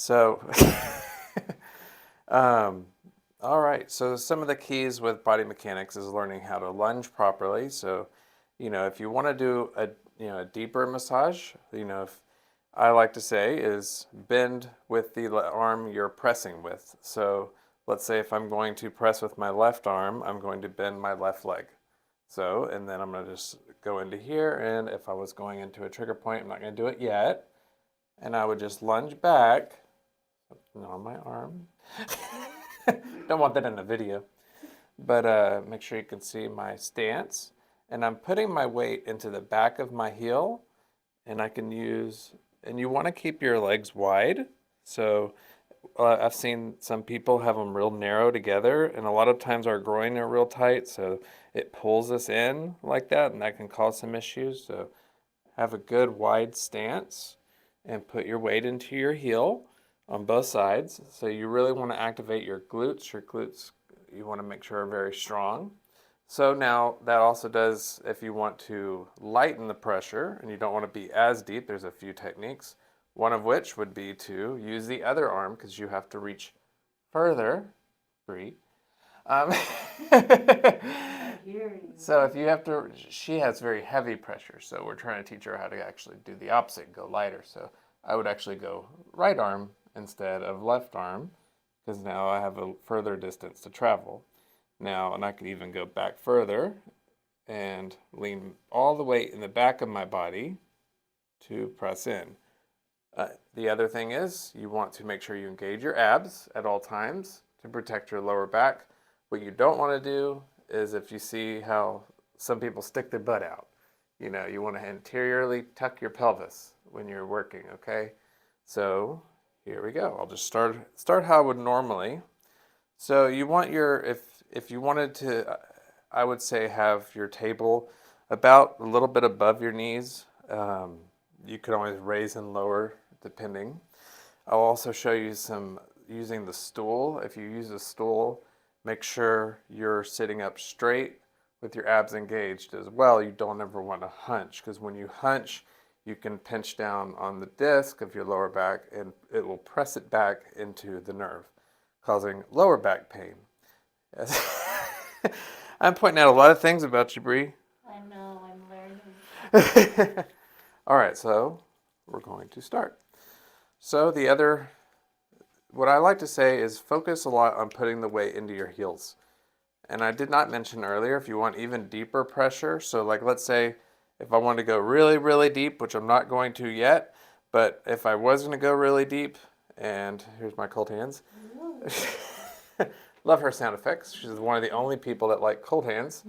So, um, all right. So some of the keys with body mechanics is learning how to lunge properly. So, if you want to do a deeper massage, if I like to say is bend with the arm you're pressing with. So let's say if I'm going to press with my left arm, I'm going to bend my left leg. So, and then I'm going to just go into here, and if I was going into a trigger point, I'm not going to do it yet. And I would just lunge back on my arm. Don't want that in the video. But make sure you can see my stance. And I'm putting my weight into the back of my heel, and I can use, and you want to keep your legs wide. So I've seen some people have them real narrow together, and a lot of times our groin are real tight, so it pulls us in like that, and that can cause some issues. So have a good wide stance and put your weight into your heel on both sides. So you really want to activate your glutes. Your glutes, you want to make sure are very strong. So now that also does, if you want to lighten the pressure and you don't want to be as deep, there's a few techniques. One of which would be to use the other arm because you have to reach further. Free. Um, so if you have to, she has very heavy pressure, so we're trying to teach her how to actually do the opposite, go lighter. So I would actually go right arm instead of left arm because now I have a further distance to travel. Now, and I can even go back further and lean all the weight in the back of my body to press in. The other thing is you want to make sure you engage your abs at all times to protect your lower back. What you don't want to do is if you see how some people stick their butt out, you want to interiorly tuck your pelvis when you're working, okay? So here we go. I'll just start how I would normally. So you want if you wanted to, I would say have your table about a little bit above your knees. You could always raise and lower depending. I'll also show you some using the stool. If you use a stool, make sure you're sitting up straight with your abs engaged as well. You don't ever want to hunch because when you hunch, you can pinch down on the disc of your lower back and it will press it back into the nerve, causing lower back pain. I'm pointing out a lot of things about you, Bree. I know, I'm learning. All right, so we're going to start. So what I like to say is focus a lot on putting the weight into your heels. And I did not mention earlier, if you want even deeper pressure, so like let's say if I want to go really, really deep, which I'm not going to yet, but if I was going to go really deep, and here's my cold hands. Love her sound effects. She's one of the only people that like cold hands.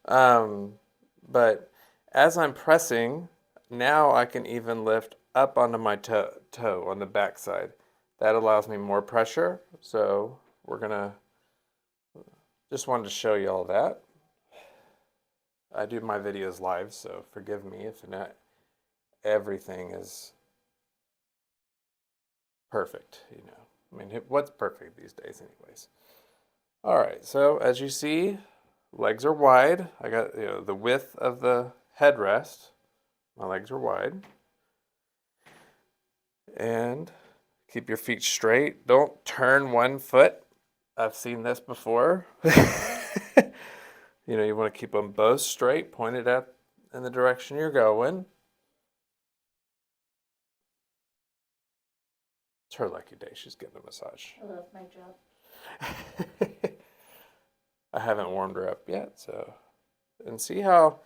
But as I'm pressing, now I can even lift up onto my toe on the back side. That allows me more pressure. So we're gonna, just wanted to show you all that. I do my videos live, so forgive me if not everything is perfect, I mean, what's perfect these days anyways? All right, so as you see, legs are wide. I got the width of the headrest. My legs are wide. And keep your feet straight. Don't turn one foot. I've seen this before. You want to keep them both straight, pointed at in the direction you're going. It's her lucky day. She's getting a massage. I love my job. I haven't warmed her up yet, so. And see how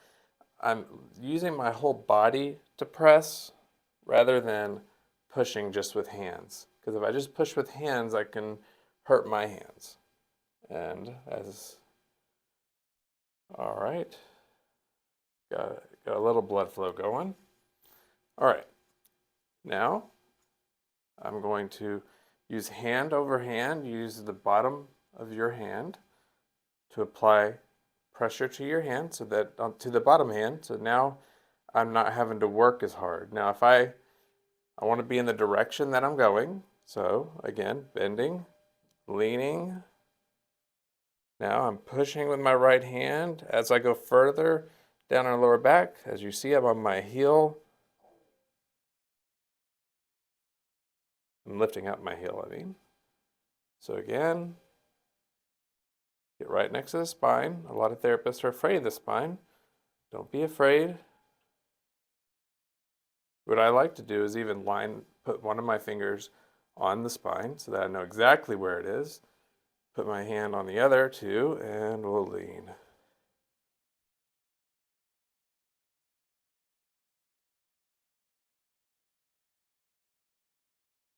I'm using my whole body to press rather than pushing just with hands. Because if I just push with hands, I can hurt my hands. And all right, got a little blood flow going. All right, now I'm going to use hand over hand, use the bottom of your hand to apply pressure to your hand so that to the bottom hand. So now I'm not having to work as hard. Now if I want to be in the direction that I'm going. So again, bending, leaning. Now I'm pushing with my right hand as I go further down our lower back. As you see, I'm on my heel. I'm lifting up my heel, I mean. So again, get right next to the spine. A lot of therapists are afraid of the spine. Don't be afraid. What I like to do is even put one of my fingers on the spine so that I know exactly where it is. Put my hand on the other too, and we'll lean.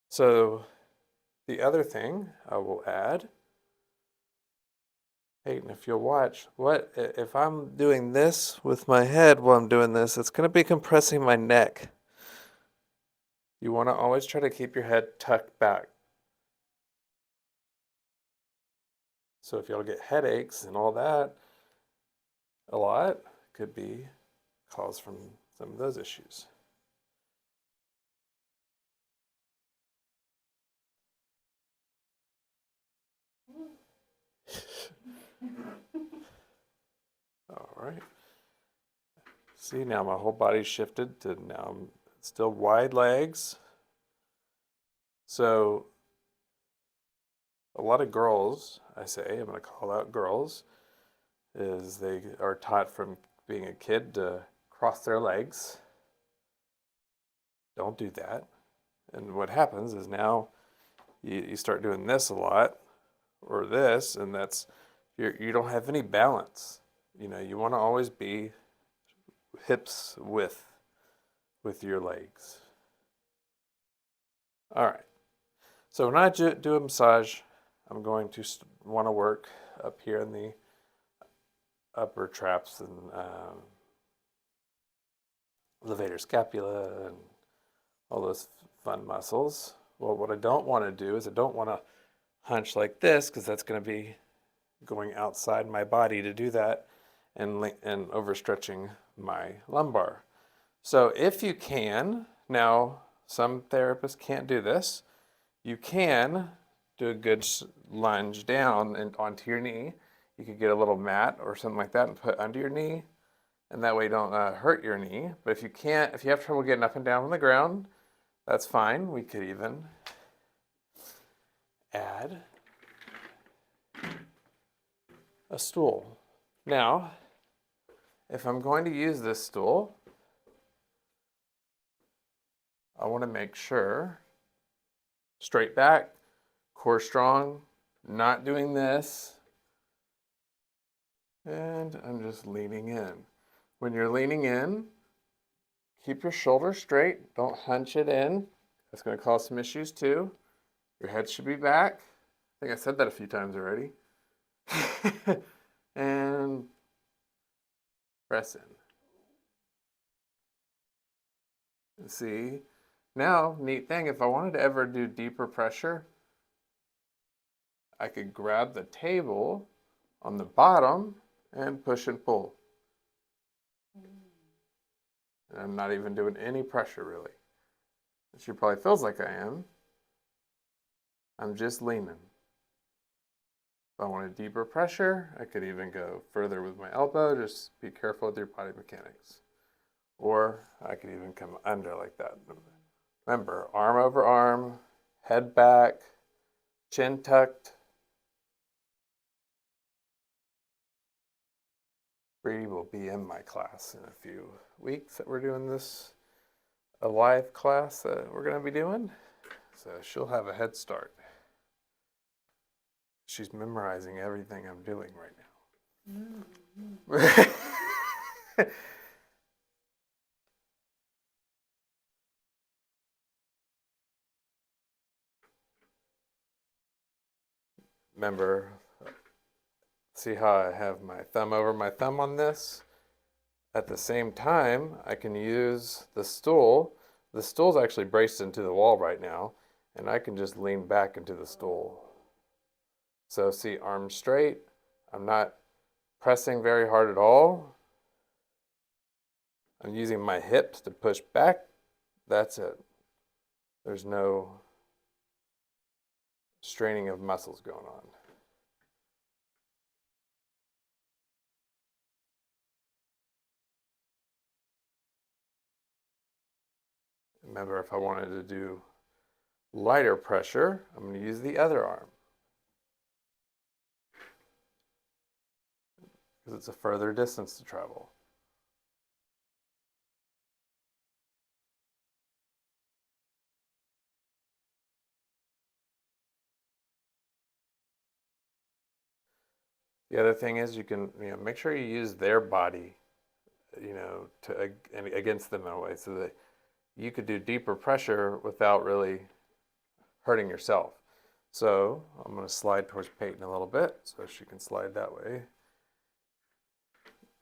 So the other thing I will add, Peyton, if you'll watch, if I'm doing this with my head while I'm doing this, it's going to be compressing my neck. You want to always try to keep your head tucked back. So if y'all get headaches and all that a lot, could be caused from some of those issues. All right. See, now my whole body's shifted to now I'm still wide legs. So a lot of girls, I say, I'm going to call out girls, is they are taught from being a kid to cross their legs. Don't do that. And what happens is now you start doing this a lot or this, and you don't have any balance. You want to always be hips width with your legs. All right. So when I do a massage, I'm going to want to work up here in the upper traps and levator scapula and all those fun muscles. Well, what I don't want to do is I don't want to hunch like this because that's going to be going outside my body to do that and overstretching my lumbar. So if you can, now some therapists can't do this, you can do a good lunge down and onto your knee. You could get a little mat or something like that and put under your knee, and that way you don't hurt your knee. But if you can't, if you have trouble getting up and down on the ground, that's fine. We could even add a stool. Now, if I'm going to use this stool, I want to make sure straight back, core strong, not doing this. And I'm just leaning in. When you're leaning in, keep your shoulders straight. Don't hunch it in. That's going to cause some issues too. Your head should be back. I think I said that a few times already. And press in. And see, now, neat thing, if I wanted to ever do deeper pressure, I could grab the table on the bottom and push and pull. And I'm not even doing any pressure really. She probably feels like I am. I'm just leaning. If I wanted deeper pressure, I could even go further with my elbow. Just be careful with your body mechanics. Or I could even come under like that. Remember, arm over arm, head back, chin tucked. Brady will be in my class in a few weeks that we're doing this, a live class that we're going to be doing. So she'll have a head start. She's memorizing everything I'm doing right now. Remember, see how I have my thumb over my thumb on this? At the same time, I can use the stool. The stool's actually braced into the wall right now, and I can just lean back into the stool. So see, arms straight. I'm not pressing very hard at all. I'm using my hips to push back. That's it. There's no straining of muscles going on. Remember, if I wanted to do lighter pressure, I'm going to use the other arm because it's a further distance to travel. The other thing is you can make sure you use their body to against them in a way so that you could do deeper pressure without really hurting yourself. So I'm going to slide towards Peyton a little bit so she can slide that way.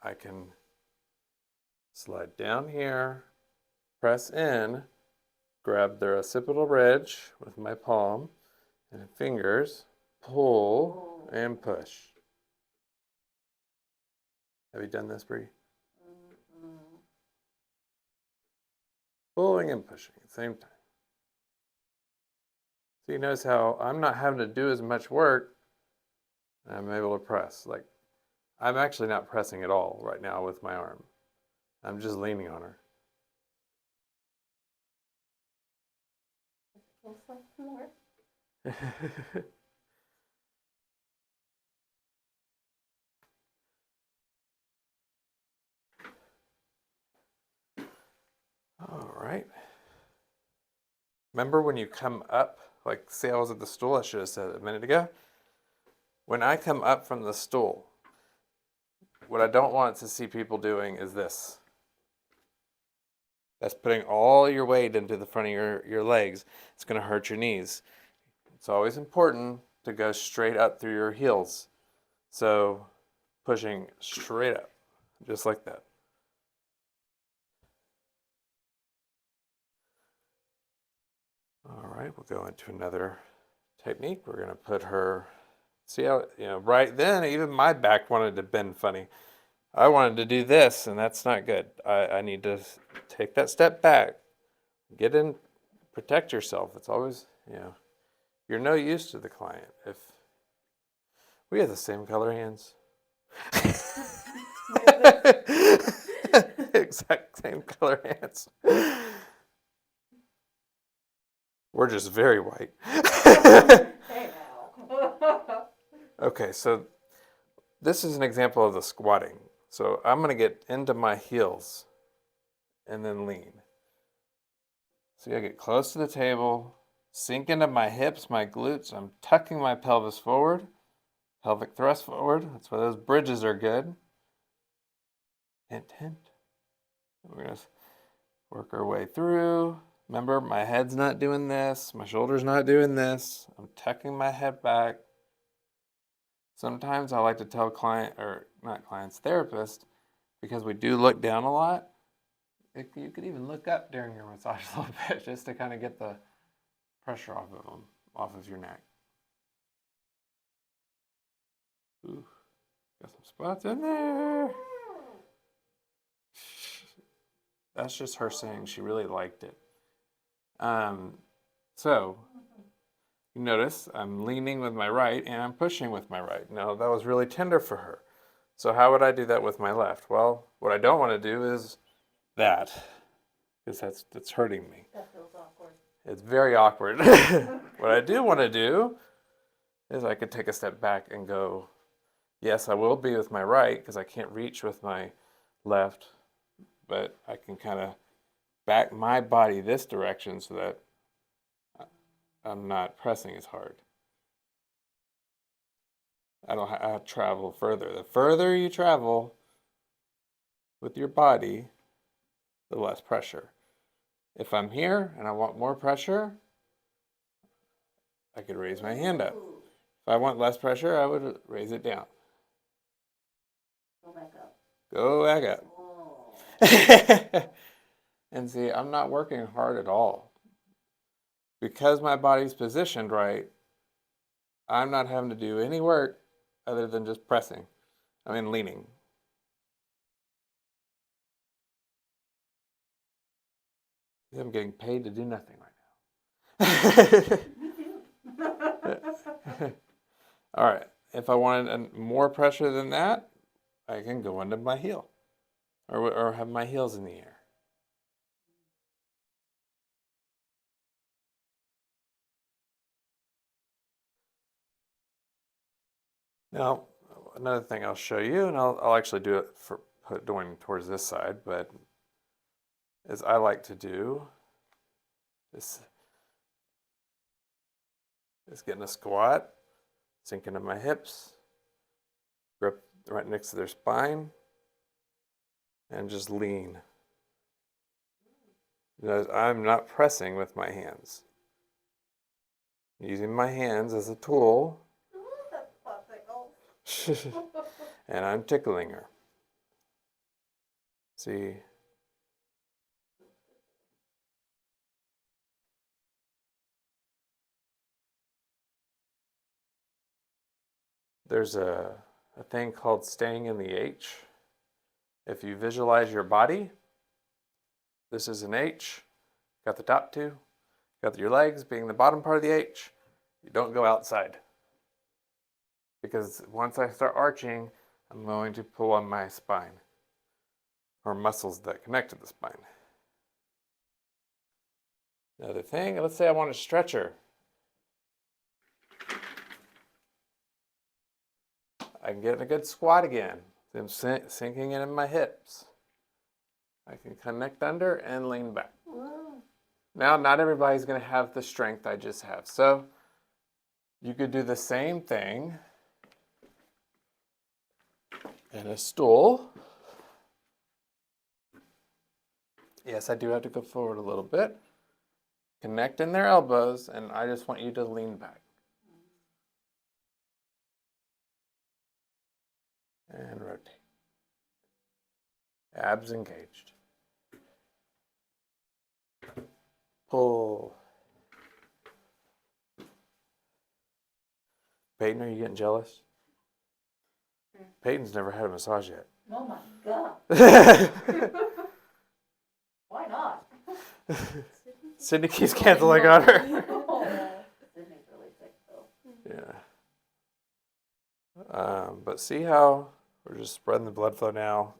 I can slide down here, press in, grab their occipital ridge with my palm and fingers, pull and push. Have you done this, Bree? Pulling and pushing at the same time. So you notice how I'm not having to do as much work. I'm able to press. Like, I'm actually not pressing at all right now with my arm. I'm just leaning on her. All right. Remember when you come up, like say I was at the stool, I should have said it a minute ago. When I come up from the stool, what I don't want to see people doing is this. That's putting all your weight into the front of your legs. It's going to hurt your knees. It's always important to go straight up through your heels. So pushing straight up, just like that. All right, we'll go into another technique. We're going to put her, see how, right then, even my back wanted to bend funny. I wanted to do this, and that's not good. I need to take that step back, get in, protect yourself. It's always, you're no use to the client. If we have the same color hands. Exact same color hands. We're just very white. Okay, so this is an example of the squatting. So I'm going to get into my heels and then lean. So I get close to the table, sink into my hips, my glutes. I'm tucking my pelvis forward, pelvic thrust forward. That's why those bridges are good. Hint, hint. We're going to work our way through. Remember, my head's not doing this. My shoulder's not doing this. I'm tucking my head back. Sometimes I like to tell therapists, because we do look down a lot, you could even look up during your massage a little bit just to kind of get the pressure off of your neck. Ooh, got some spots in there. That's just her saying she really liked it. So you notice I'm leaning with my right and I'm pushing with my right. Now that was really tender for her. So how would I do that with my left? Well, what I don't want to do is that, because that's hurting me. That feels awkward. It's very awkward. What I do want to do is I could take a step back and go, yes, I will be with my right because I can't reach with my left, but I can kind of back my body this direction so that I'm not pressing as hard. I travel further. The further you travel with your body, the less pressure. If I'm here and I want more pressure, I could raise my hand up. If I want less pressure, I would raise it down. Go back up. Go back up. And see, I'm not working hard at all. Because my body's positioned right, I'm not having to do any work other than just pressing. Leaning. I'm getting paid to do nothing right now. All right. If I wanted more pressure than that, I can go into my heel or have my heels in the air. Now, another thing I'll show you, and I'll actually do it for going towards this side, but is I like to do this is getting a squat, sink into my hips, grip right next to their spine, and just lean. Notice I'm not pressing with my hands. Using my hands as a tool, and I'm tickling her. See? There's a thing called staying in the H. If you visualize your body, this is an H. Got the top two. Got your legs being the bottom part of the H. You don't go outside. Because once I start arching, I'm going to pull on my spine, or muscles that connect to the spine. Another thing, let's say I want to stretch her. I can get in a good squat again. I'm sinking in my hips. I can connect under and lean back. Now, not everybody's going to have the strength I just have. So, you could do the same thing in a stool. Yes, I do have to go forward a little bit. Connect in their elbows, and I just want you to lean back. And rotate. Abs engaged. Pull. Peyton, are you getting jealous? Peyton's never had a massage yet. Oh my God. Why not? Sydney keeps canceling on her. Sydney's really sick though. Yeah. But see how we're just spreading the blood flow now.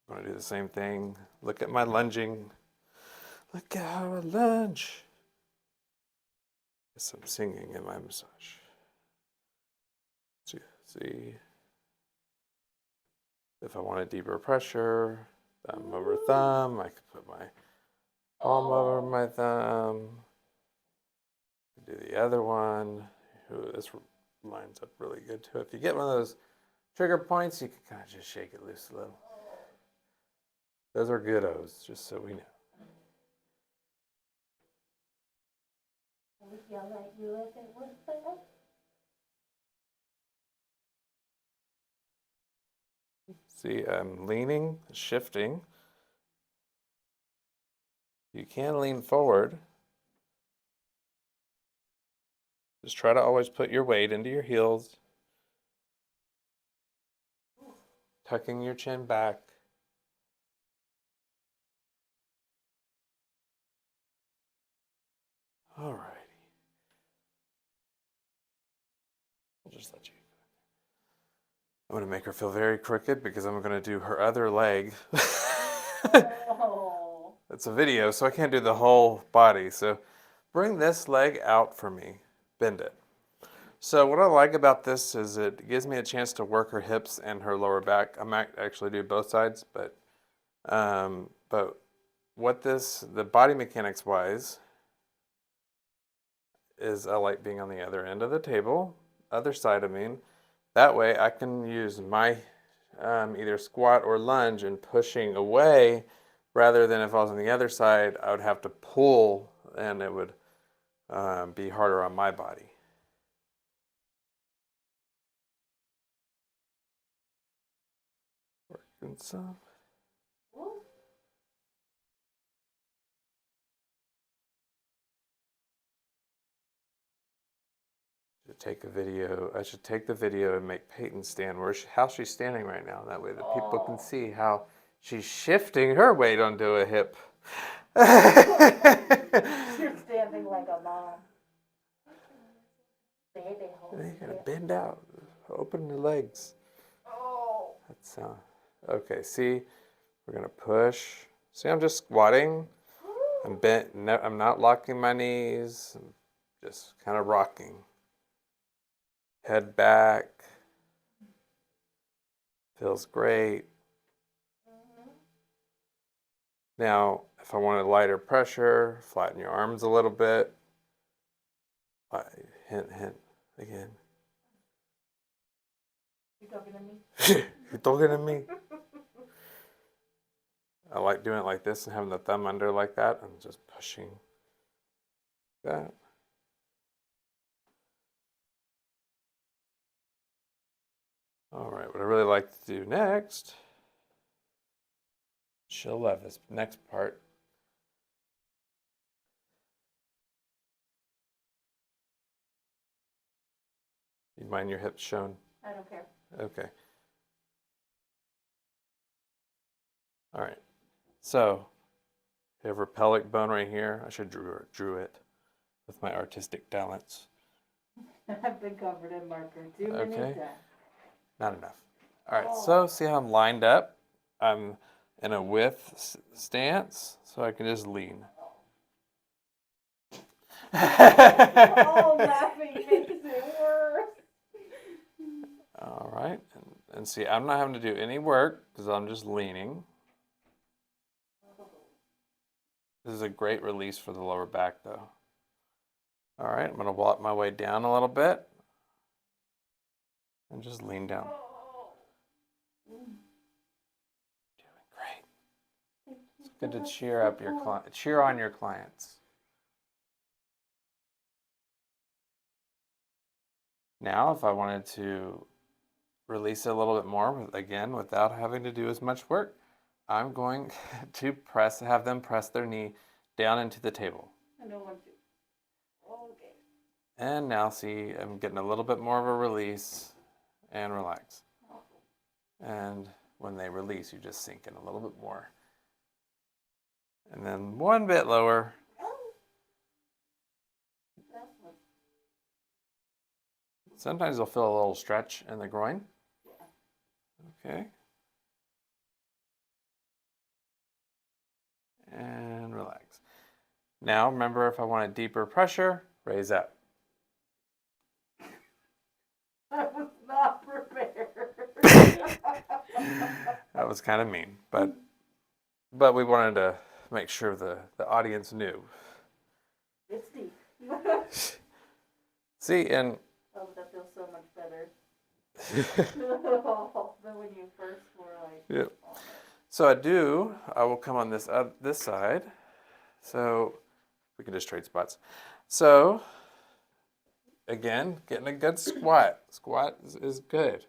I'm going to do the same thing. Look at my lunging. Look at how I lunge. Yes, I'm singing in my massage. See? If I want a deeper pressure, thumb over thumb. I could put my palm over my thumb. Do the other one. Ooh, this lines up really good too. If you get one of those trigger points, you can kind of just shake it loose a little. Those are good O's, just so we know. We yell at you if it was bad. See, I'm leaning, shifting. You can lean forward. Just try to always put your weight into your heels. Tucking your chin back. All righty. I'll just let you. I'm going to make her feel very crooked because I'm going to do her other leg. Oh. It's a video, so I can't do the whole body. So bring this leg out for me. Bend it. So what I like about this is it gives me a chance to work her hips and her lower back. I might actually do both sides, but what the body mechanics wise, is I like being on the other end of the table, other side I mean. That way I can use my either squat or lunge and pushing away, rather than if I was on the other side, I would have to pull and it would be harder on my body. Working some. Take a video. I should take the video and make Peyton stand how she's standing right now. That way the people can see how she's shifting her weight onto a hip. You're standing like a mom. Baby, You gotta bend out, open the legs. Oh. That's okay. See, we're gonna push. See, I'm just squatting. I'm bent. No, I'm not locking my knees. I'm Just kind of rocking. Head back. Feels great. Now, if I wanted lighter pressure, flatten your arms a little bit. Hint, hint, again. You talking to me? You're talking to me? I like doing it like this and having the thumb under like that and just pushing that. All right, what I really like to do next, she'll love this next part. You mind your hips shown? I don't care. Okay. All right. So, you have her pelvic bone right here. I should drew it with my artistic talents. I've been covered in marker too many Okay. times. Not enough. All right, so see how I'm lined up? I'm in a width stance, so I can just lean. Oh, laughing makes it worse. All right, and see, I'm not having to do any work because I'm just leaning. This is a great release for the lower back, though. All right, I'm going to walk my way down a little bit and just lean down. Doing great. It's good to cheer up your cheer on your clients. Now, if I wanted to release it a little bit more, again, without having to do as much work, I'm going to have them press their knee down into the table. I don't want to. Okay. And now see, I'm getting a little bit more of a release and relax. And when they release, you just sink in a little bit more. And then one bit lower. Sometimes you'll feel a little stretch in the groin. Okay. And relax. Now, remember, if I want a deeper pressure, raise up. I was not prepared. That was kind of mean, but we wanted to make sure the audience knew. It's deep. See, and Oh, that feels so much better than when you first were like. yeah. So I will come on this side. So we can just trade spots. So again, getting a good squat. Squat is good.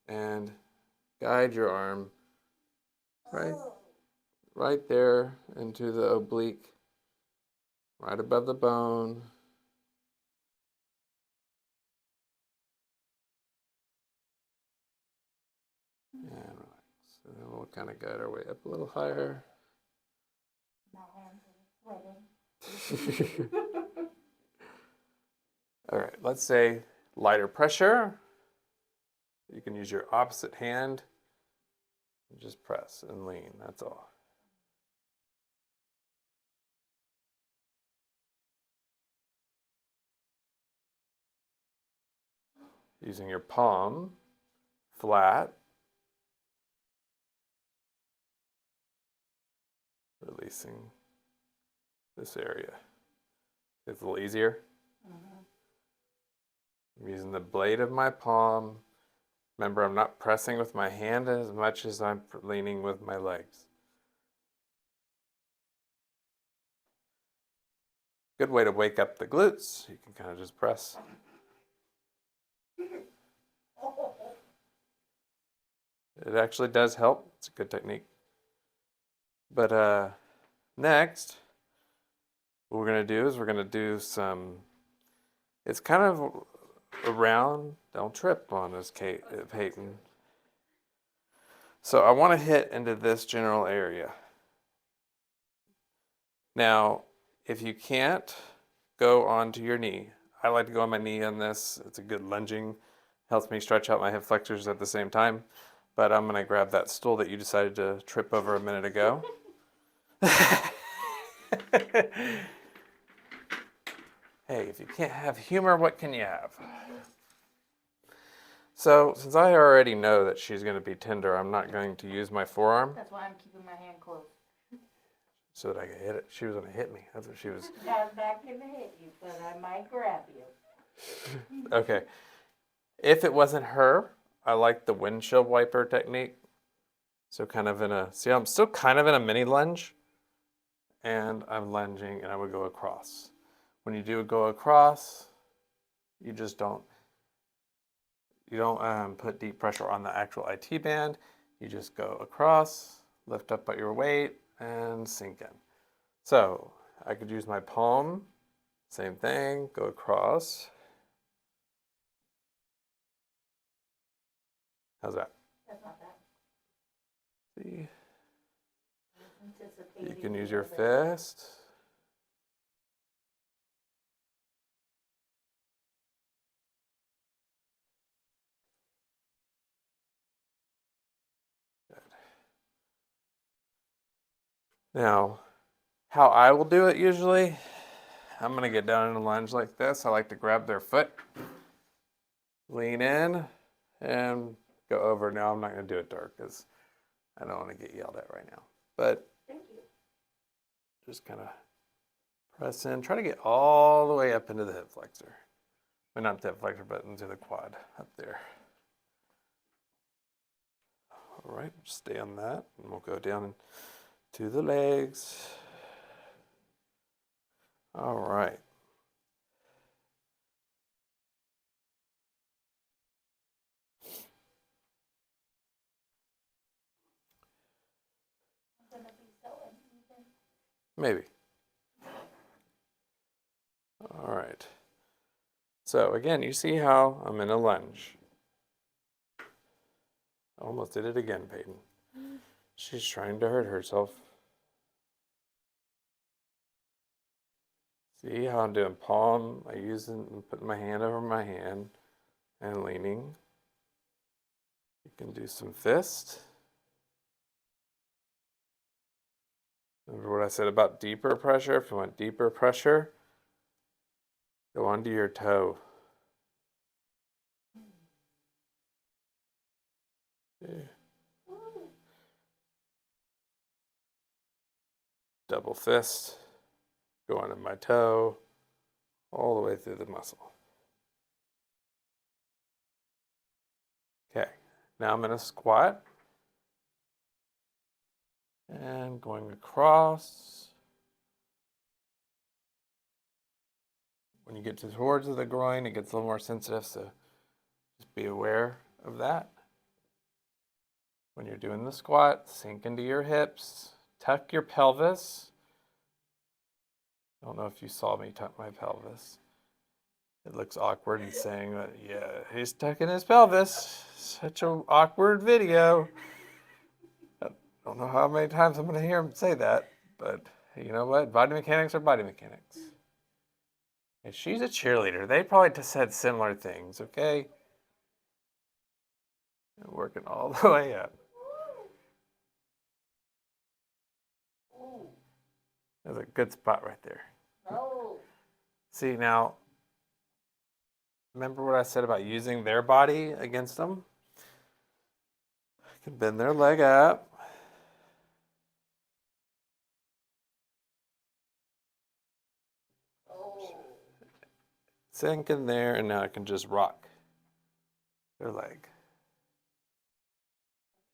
And guide your arm right there into the oblique, right above the bone. And relax. So then we'll kind of guide our way up a little higher. My hands are sweating. All right, let's say lighter pressure. You can use your opposite hand. Just press and lean, that's all. Using your palm flat. Releasing this area. It's a little easier. I'm using the blade of my palm. Remember, I'm not pressing with my hand as much as I'm leaning with my legs. Good way to wake up the glutes. You can kind of just press. It actually does help. It's a good technique. But next, what we're going to do is we're going to do some, it's kind of around, don't trip on this, Peyton. So I want to hit into this general area. Now, if you can't go onto your knee, I like to go on my knee on this. It's a good lunging, helps me stretch out my hip flexors at the same time. But I'm going to grab that stool that you decided to trip over a minute ago. Hey, if you can't have humor, what can you have? So, since I already know that she's going to be tender, I'm not going to use my forearm That's why I'm keeping my hand closed. so that I can hit it. She was going to hit me. That's what she was. I'm not gonna hit you, but I might grab you. Okay. If it wasn't her, I like the windshield wiper technique. So kind of in a, see, I'm still kind of in a mini lunge, and I'm lunging, and I would go across. When you do go across, you just don't, put deep pressure on the actual IT band. You just go across, lift up at your weight, and sink in. So I could use my palm, same thing, go across. How's that? That's not bad. See? Anticipating You can use a your little bit. fist. Now, how I will do it usually, I'm going to get down in a lunge like this. I like to grab their foot, lean in, and go over. Now, I'm not going to do it dark because I don't want to get yelled at right now. But Thank you. just kind of press in. Try to get all the way up into the hip flexor. Well, not the hip flexor, but into the quad up there. All right, stay on that, and we'll go down to the legs. All right. I'm gonna be so uneven. Maybe. All right. So again, you see how I'm in a lunge. I almost did it again, Peyton. She's trying to hurt herself. See how I'm doing palm? I use it and putting my hand over my hand and leaning. You can do some fist. Remember what I said about deeper pressure? If you want deeper pressure, go onto your toe. Yeah. Double fist. Go onto my toe, all the way through the muscle. Okay, now I'm in a squat. And going across. When you get towards the groin, it gets a little more sensitive, so just be aware of that. When you're doing the squat, sink into your hips, tuck your pelvis. I don't know if you saw me tuck my pelvis. It looks awkward in saying that, yeah, he's tucking his pelvis. Such an awkward video. I don't know how many times I'm going to hear him say that, but you know what? Body mechanics are body mechanics. And she's a cheerleader. They probably said similar things, okay? And working all the way up. Ooh. That's a good spot right there. Oh. See, now, remember what I said about using their body against them? I can bend their leg up. Oh. Sink in there, and now I can just rock their leg.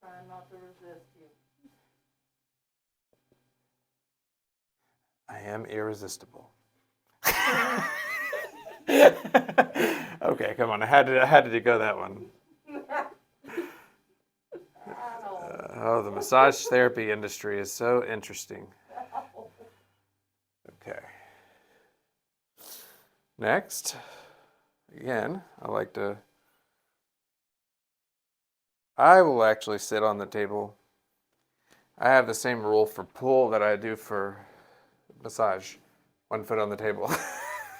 Trying not to resist you. I am irresistible. Okay, come on. I had to go that one. Oh, the massage therapy industry is so interesting. Okay. Next, again, I will actually sit on the table. I have the same rule for pull that I do for massage. 1 foot on the table.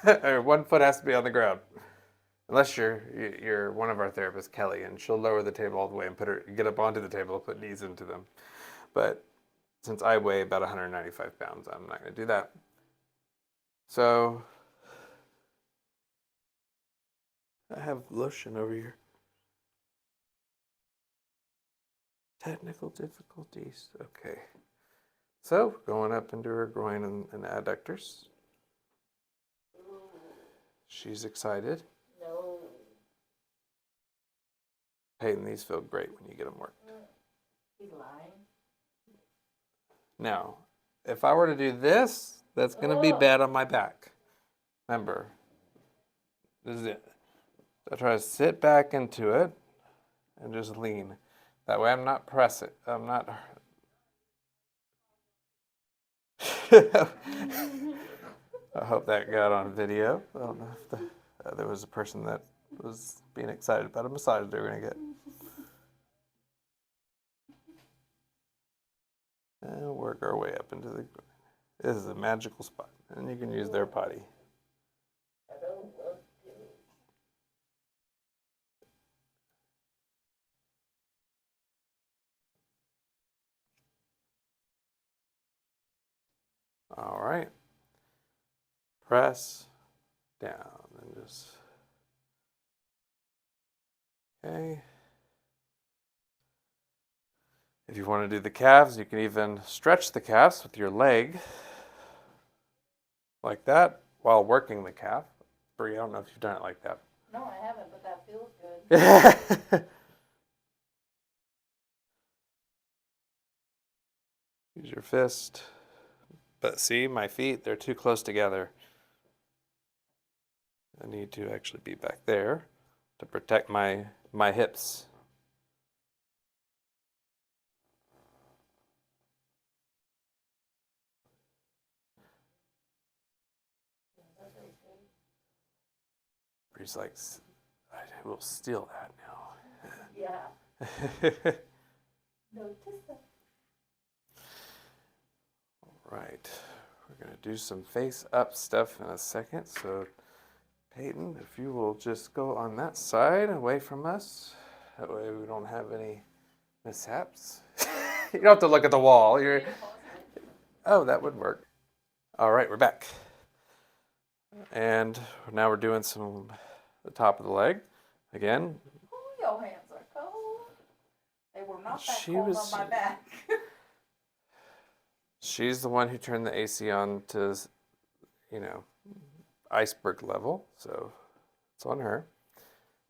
Or 1 foot has to be on the ground. Unless you're one of our therapists, Kelly, and she'll lower the table all the way and get up onto the table and put knees into them. But since I weigh about 195 pounds, I'm not going to do that. So I have lotion over here. Technical difficulties. Okay. So, going up into her groin and adductors. She's excited. No. Peyton, these feel great when you get them worked. He's lying. Now, if I were to do this, that's going to be bad on my back. Remember, this is it. I try to sit back into it and just lean. That way I'm not pressing. I'm not. I hope that got on video. I don't know if there was a person that was being excited about a massage they were going to get. And work our way up into the. This is a magical spot, and you can use their body. I don't want to. All right. Press down and just. Okay. If you want to do the calves, you can even stretch the calves with your leg like that while working the calf. Bree, I don't know if you've done it like that. No, I haven't, but that feels good. Use your fist. But see, my feet, they're too close together. I need to actually be back there to protect my hips. Bree's like, I will steal that now. Yeah. Notice that. Right. We're going to do some face up stuff in a second. So, Peyton, if you will just go on that side away from us. That way we don't have any mishaps. You don't have to look at the wall. Oh, that would work. All right, we're back. And now we're doing the top of the leg. Again. Oh, your hands are cold. They were not that She cold was- on my back. She's the one who turned the AC on to, iceberg level. So it's on her.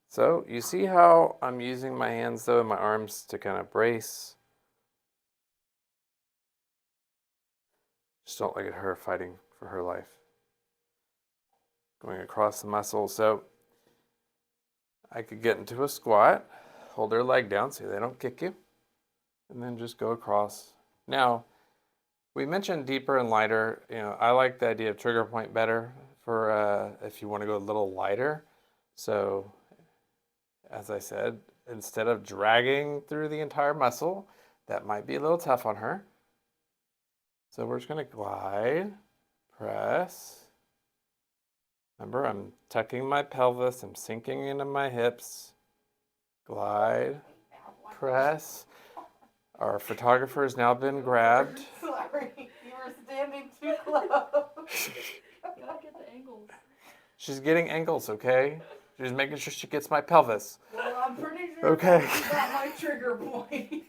So you see how I'm using my hands, though, and my arms to kind of brace. Just don't look at her fighting for her life. Going across the muscle. So I could get into a squat, hold her leg down so they don't kick you, and then just go across. Now, we mentioned deeper and lighter. I like the idea of trigger point better for if you want to go a little lighter. So, as I said, instead of dragging through the entire muscle, that might be a little tough on her. So we're just going to glide, press. Remember, I'm tucking my pelvis, I'm sinking into my hips. Glide, press. Our photographer has now been grabbed. Sorry, you were standing too close. Gotta get the angles. She's getting angles, okay? She's making sure she gets my pelvis. Well, I'm pretty sure Okay. that's about my trigger point.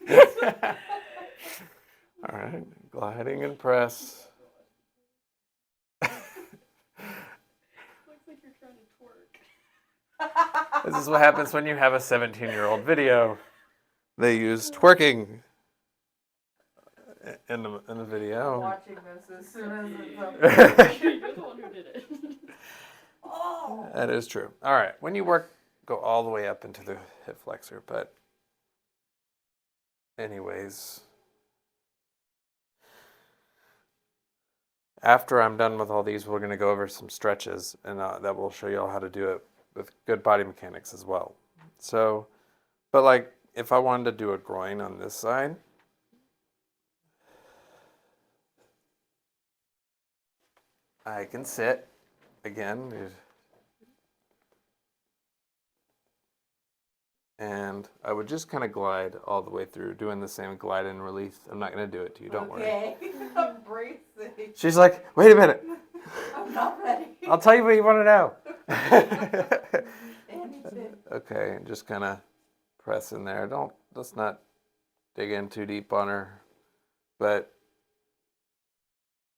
All right, gliding and press. Looks like you're trying to twerk. This is what happens when you have a 17-year-old video. They use twerking in the I'm video. watching this as soon as it's over. You're the one who did it. Oh! That is true. All right, when you work, go all the way up into the hip flexor. But anyways, after I'm done with all these, we're going to go over some stretches, and that will show you all how to do it with good body mechanics as well. So, but like if I wanted to do a groin on this side, I can sit again, and I would just kind of glide all the way through, doing the same glide and release. I'm not going to do it to you, don't worry. Okay, I'm bracing. She's like, wait a minute, I'm not ready. I'll tell you what you want to know. Danny Okay, just kind of press in there. Let's not dig in too deep on her. But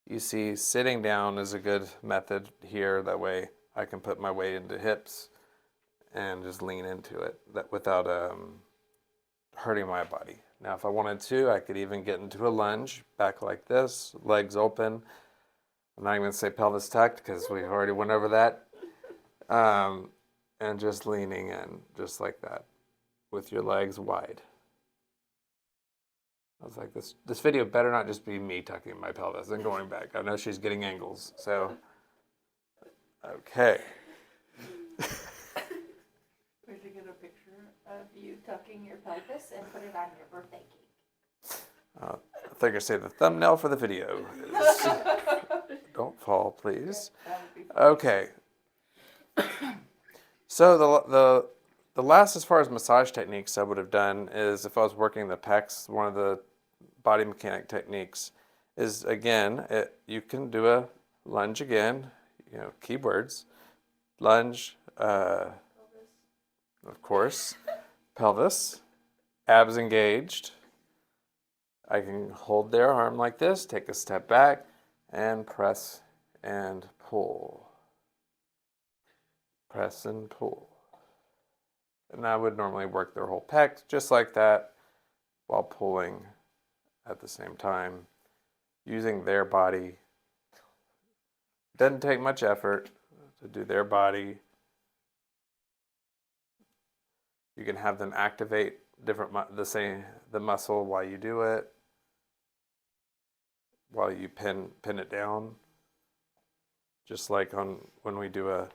you see, sitting down is a good method here. That way I can put my weight into hips and just lean into it without hurting my body. Now, if I wanted to, I could even get into a lunge, back like this, legs open. I'm not even going to say pelvis tucked because we already went over that. And just leaning in, just like that, with your legs wide. I was like, this video better not just be me tucking my pelvis and going back. I know she's getting angles, so. Okay. We should get a picture of you tucking your pelvis and put it on your birthday cake. I think I say the thumbnail for the video is, don't fall, please. That would be fun. Okay. So the last, as far as massage techniques I would have done is if I was working the pecs, one of the body mechanic techniques is, again, you can do a lunge again, keywords, lunge, of course, pelvis, abs engaged. I can hold their arm like this, take a step back, and press and pull. Press and pull. And I would normally work their whole pec just like that while pulling at the same time, using their body. Doesn't take much effort to do their body. You can have them activate the muscle while you do it, while you pin it down. Just like when we do a.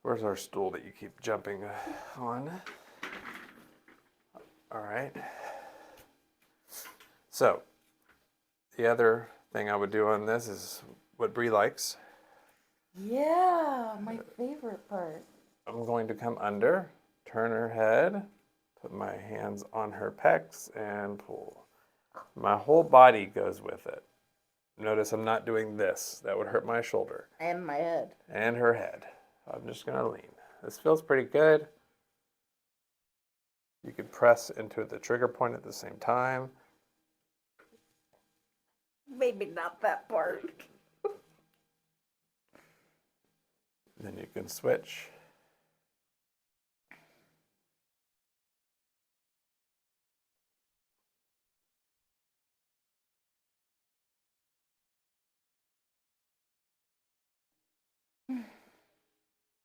Where's our stool that you keep jumping on? All right. So, the other thing I would do on this is what Bree likes. Yeah, my favorite part. I'm going to come under, turn her head, put my hands on her pecs, and pull. My whole body goes with it. Notice I'm not doing this. That would hurt my shoulder. And my head. And her head. I'm just going to lean. This feels pretty good. You could press into the trigger point at the same time. Maybe not that part. Then you can switch.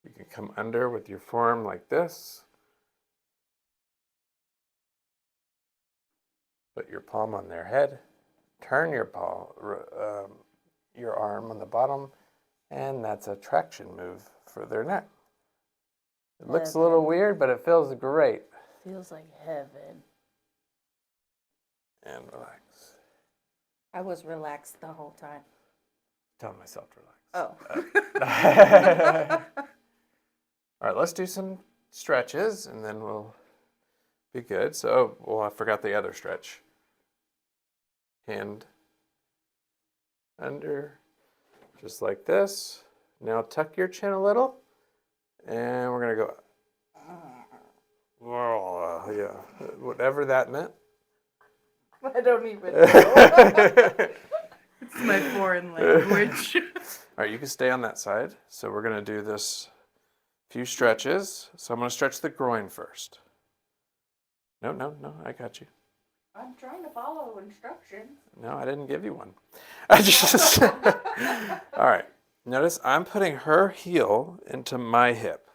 You can come under with your forearm like this. Put your palm on their head. Turn your arm on the bottom, and that's a traction move for their neck. It looks a little weird, but it feels great. Feels like heaven. And relax. I was relaxed the whole time. Tell myself to relax. Oh. All right, let's do some stretches, and then we'll be good. So, I forgot the other stretch. Hand under, just like this. Now tuck your chin a little, and we're gonna go. Yeah, whatever that meant. I don't even know. It's my foreign language. All right, you can stay on that side. So we're gonna do this few stretches. So I'm gonna stretch the groin first. No, I got you. I'm trying to follow instructions. No, I didn't give you one. I just. All right. Notice I'm putting her heel into my hip.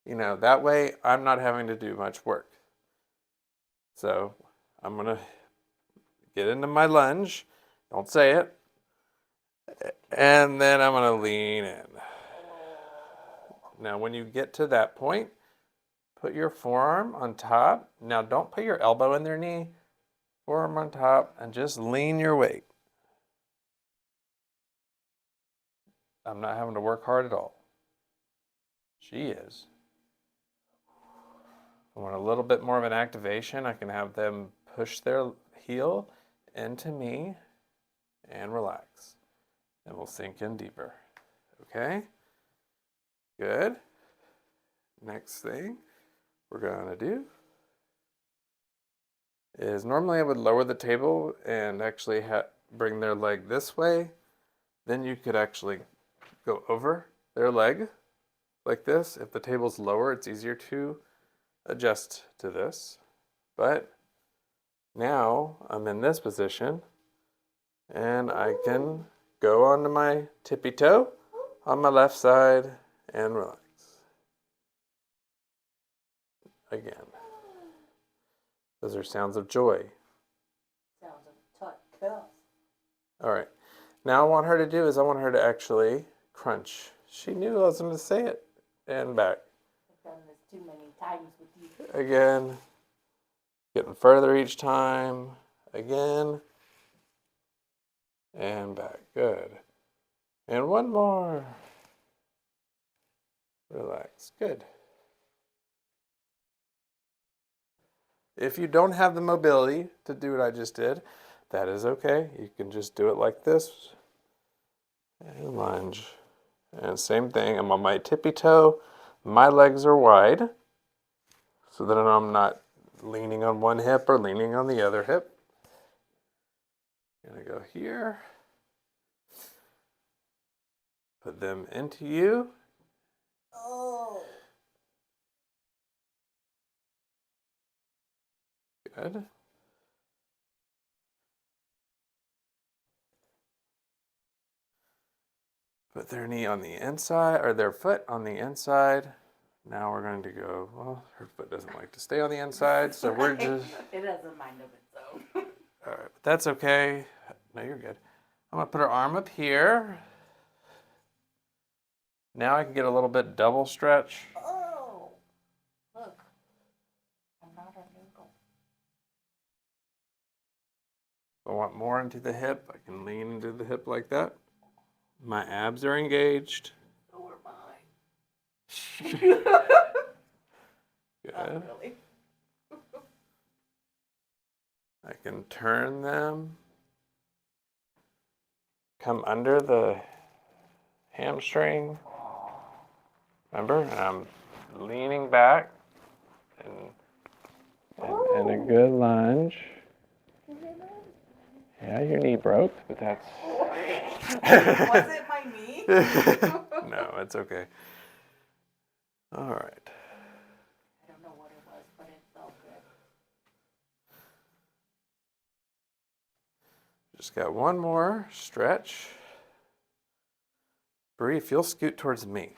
That way I'm not having to do much work. So I'm going to get into my lunge. Don't say it. And then I'm going to lean in. Now, when you get to that point, put your forearm on top. Now, don't put your elbow in their knee. Forearm on top, and just lean your weight. I'm not having to work hard at all. She is. If I want a little bit more of an activation, I can have them push their heel into me and relax. And we'll sink in deeper. Okay? Good. next thing we're going to do is normally I would lower the table and actually bring their leg this way. Then you could actually go over their leg like this. If the table's lower, it's easier to adjust to this. But now I'm in this position and I can go onto my tippy toe on my left side and relax. Again. Those are sounds of joy. Sounds of tuck bells. All right. Now I want her to actually crunch. She knew I was going to say it. And back. I've done this too many times with you. Again. Getting further each time. Again. And back. Good. And one more. Relax. Good. If you don't have the mobility to do what I just did, that is okay. You can just do it like this. And lunge. And same thing, I'm on my tippy toe. My legs are wide. So that I'm not leaning on one hip or leaning on the other hip. Gonna go here. Put them into you. Oh. Good. Put their knee on the inside, or their foot on the inside. Now we're going to go, well, her foot doesn't like to stay on the inside, so we're just... It has a mind of its own. All right, but that's okay. No, you're good. I'm going to put her arm up here. Now I can get a little bit double stretch. Oh. Look. I'm not a noodle. If I want more into the hip, I can lean into the hip like that. My abs are engaged. So are mine. Good. Not really. I can turn them. Come under the hamstring. Remember? And I'm leaning back and a good lunge. Yeah, your knee broke, but that's... Was it my knee? No, it's okay. All right. I don't know what it was, but it felt good. Just got one more stretch. Bree, if you'll scoot towards me.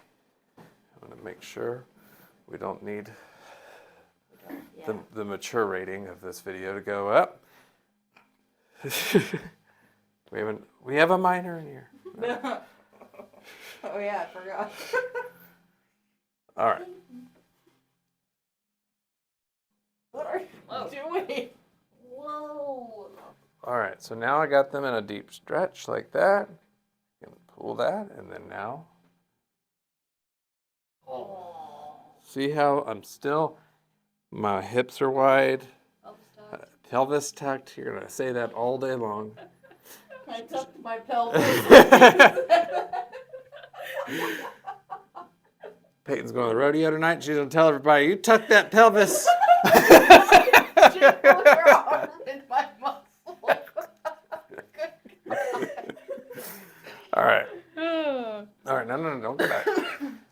I'm going to make sure we don't need Yeah. the mature rating of this video to go up. We have a minor in here. Oh yeah, I forgot. All right. What are Whoa. you doing? Whoa. All right. So now I got them in a deep stretch like that. You can pull that, and then now. Oh. See how I'm still, my hips are wide, Oh, stop. pelvis tucked. You're gonna say that all day long. I tucked my pelvis. Peyton's going to the rodeo tonight. She's gonna tell everybody, "You tuck that pelvis." Jiggle your arm in my muscle. All right. All right. No. Don't go back.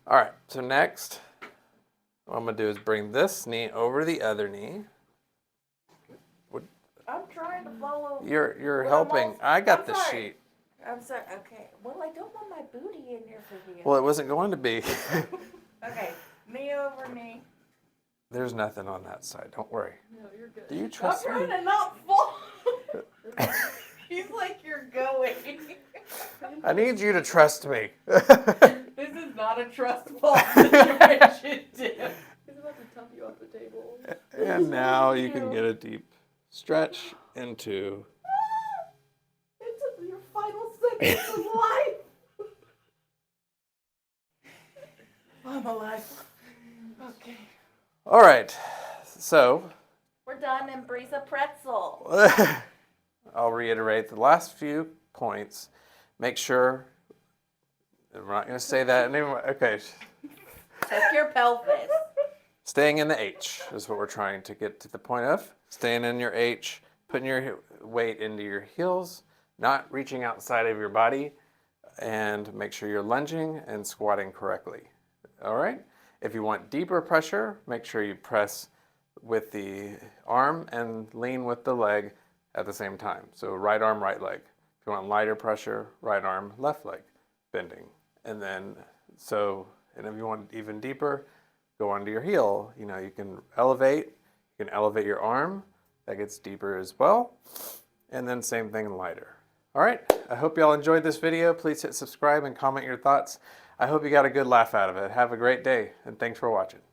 All right. So next, what I'm gonna do is bring this knee over the other knee. I'm trying to follow. You're Well, helping. I'm I got I'm the sorry. sheet. I'm sorry. Okay. Well, I don't want my booty in there for you. Well, it wasn't going to be. Okay. Knee over knee. There's nothing on that side. Don't worry. No, you're good. Do you I'm trust trying me? to not fall. He's like, you're going. I need you to trust me. This is not a trust fall situation, Tim. He's about to tump you off the table. And now you can get a deep stretch into. It's your final seconds of life. I'm alive. Okay. All right. So We're done and Bree's a pretzel. I'll reiterate the last few points. Make sure. We're not going to say that anymore. Okay. Check your pelvis. Staying in the H is what we're trying to get to the point of. Staying in your H, putting your weight into your heels, not reaching outside of your body, and make sure you're lunging and squatting correctly. All right? If you want deeper pressure, make sure you press with the arm and lean with the leg at the same time. So right arm, right leg. If you want lighter pressure, right arm, left leg, bending. And then, and if you want even deeper, go onto your heel. You know, you can elevate your arm, that gets deeper as well. And then same thing, lighter. All right, I hope y'all enjoyed this video. Please hit subscribe and comment your thoughts. I hope you got a good laugh out of it. Have a great day, and thanks for watching.